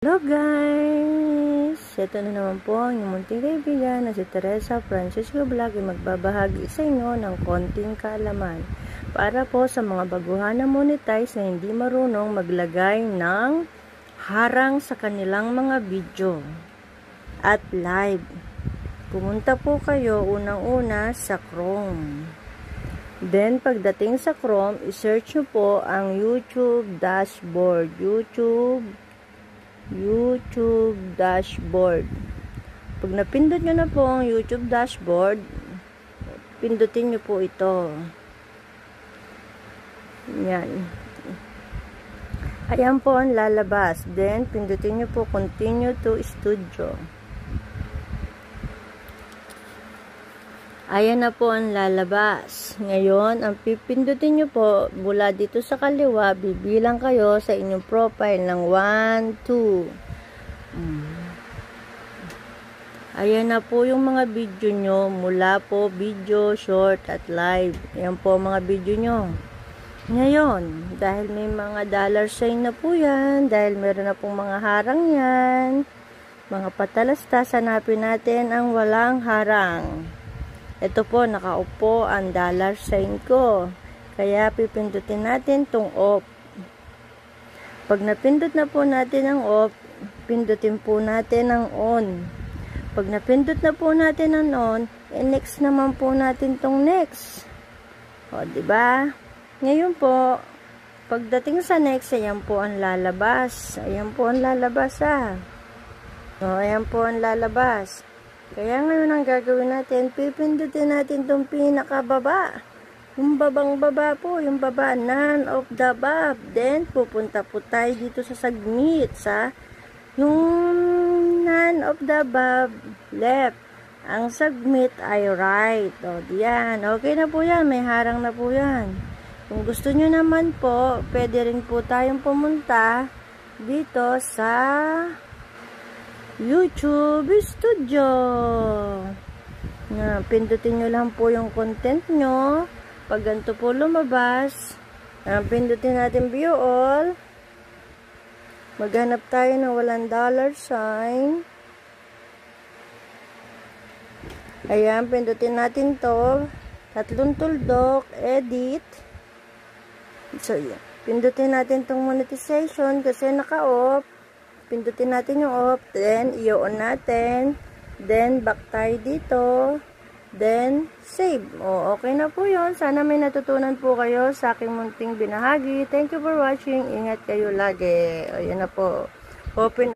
Hello guys! Ito na naman po ang inyong munting kaibigan na si Teresa Francisco Vlog ay magbabahagi sa inyo ng konting kaalaman para po sa mga baguhan na monetize na hindi marunong maglagay ng harang sa kanilang mga video at live. Pumunta po kayo unang-una sa Chrome. Then, pagdating sa Chrome, i-search nyo po ang YouTube dashboard. YouTube dashboard. Pag napindot nyo na po ang YouTube dashboard, pindutin nyo po ito. Yan. Ayan po ang lalabas. Then, pindutin nyo po continue to studio. Ayan na po ang lalabas. Ngayon, ang pipindutin nyo po, mula dito sa kaliwa, bibilang kayo sa inyong profile ng 1, 2. Ayan na po yung mga video nyo, mula po video, short, at live. Ayan po mga video nyo. Ngayon, dahil may mga dollar sign na po yan, dahil meron na pong mga harang yan, mga patalastas, hanapin natin ang walang harang. Ito po, nakaupo ang dollar sign ko. Kaya, pipindutin natin tong off. Pag napindot na po natin ang off, pindutin po natin ang on. Pag napindot na po natin ang on, next naman po natin tong next. O, diba? Ngayon po, pagdating sa next, ayan po ang lalabas. Ayan po ang lalabas, O, ayan po ang lalabas. Kaya ngayon ang gagawin natin, pipindutin natin itong pinakababa. Yung babang baba po, yung baba, none of the above. Then, pupunta po tayo dito sa submit, yung none of the above, left. Ang submit ay right. O, diyan. Okay na po yan, may harang na po yan. Kung gusto nyo naman po, pwede rin po tayong pumunta dito sa YouTube Studio. Pindutin nyo lang po yung content nyo. Pag ganito po lumabas, pindutin natin view all. Maghanap tayo ng walang dollar sign. Ayan, pindutin natin to. Tatlong tuldok, edit. So, yeah. Pindutin natin tong monetization kasi naka-off. Pindutin natin yung off, then i-on natin, then back tayo dito, then save. O, okay na po yun. Sana may natutunan po kayo sa aking munting binahagi. Thank you for watching. Ingat kayo lagi. Ayan na po. Open.